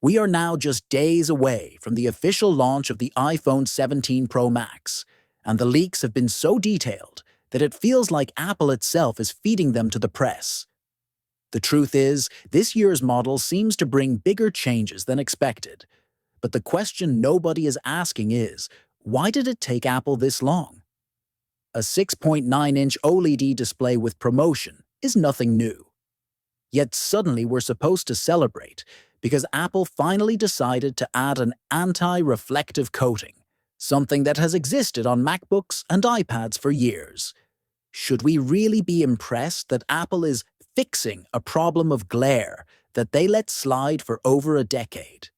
We are now just days away from the official launch of the iPhone 17 Pro Max, and the leaks have been so detailed that it feels like Apple itself is feeding them to the press. The truth is, this year's model seems to bring bigger changes than expected. But the question nobody is asking is, why did it take Apple this long? A 6.9-inch OLED display with promotion is nothing new. Yet suddenly we're supposed to celebrate because Apple finally decided to add an anti-reflective coating, something that has existed on MacBooks and iPads for years. Should we really be impressed that Apple is fixing a problem of glare that they let slide for over a decade?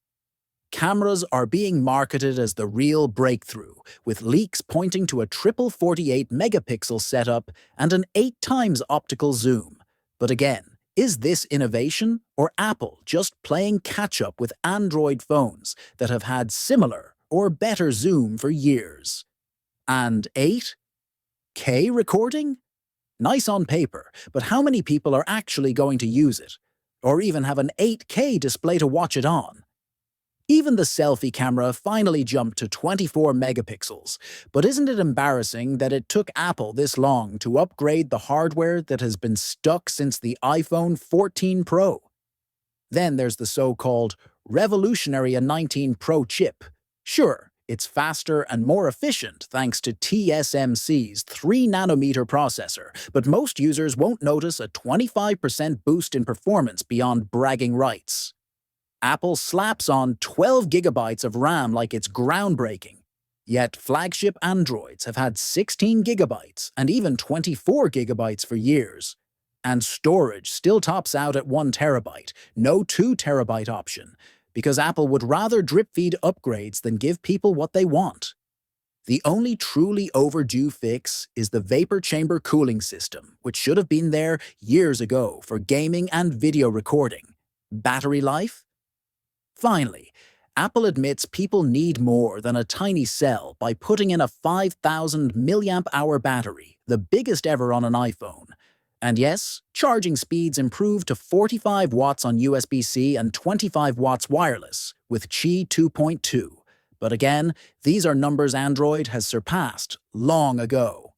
Cameras are being marketed as the real breakthrough, with leaks pointing to a triple 48-megapixel setup and an 8 times optical zoom. But again, is this innovation or Apple just playing catch-up with Android phones that have had similar or better zoom for years? And 8K recording? Nice on paper, but how many people are actually going to use it? Or even have an 8K display to watch it on? Even the selfie camera finally jumped to 24 megapixels, but isn't it embarrassing that it took Apple this long to upgrade the hardware that has been stuck since the iPhone 14 Pro? Then there's the so-called revolutionary A19 Pro chip. Sure, it's faster and more efficient thanks to TSMC's 3-nanometer processor, but most users won't notice a 25% boost in performance beyond bragging rights. Apple slaps on 12 gigabytes of RAM like it's groundbreaking. Yet flagship Androids have had 16 gigabytes and even 24 gigabytes for years. And storage still tops out at 1 terabyte, no 2 terabyte option, because Apple would rather drip-feed upgrades than give people what they want. The only truly overdue fix is the vapor chamber cooling system, which should have been there years ago for gaming and video recording. Battery life? Finally, Apple admits people need more than a tiny cell by putting in a 5,000 mAh battery, the biggest ever on an iPhone. And yes, charging speeds improved to 45 watts on USB-C and 25 watts wireless with Qi 2.2. But again, these are numbers Android has surpassed long ago.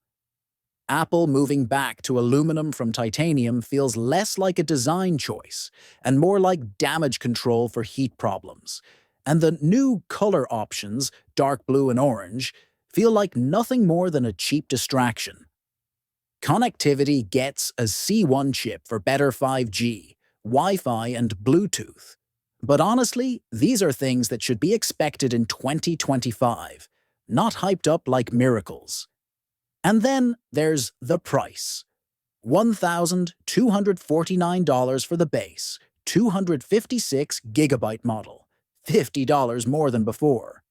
Apple moving back to aluminum from titanium feels less like a design choice and more like damage control for heat problems. And the new color options, dark blue and orange, feel like nothing more than a cheap distraction. Connectivity gets a C1 chip for better 5G, Wi-Fi, and Bluetooth. But honestly, these are things that should be expected in 2025, not hyped up like miracles. And then there's the price. $1,249 for the base, 256-gigabyte model, $50 more than before.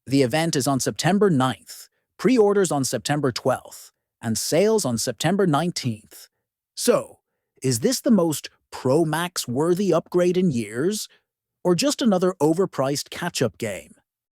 The event is on September 9th, pre-orders on September 12th, and sales on September 19th. So, is this the most Pro Max-worthy upgrade in years? Or just another overpriced catch-up game?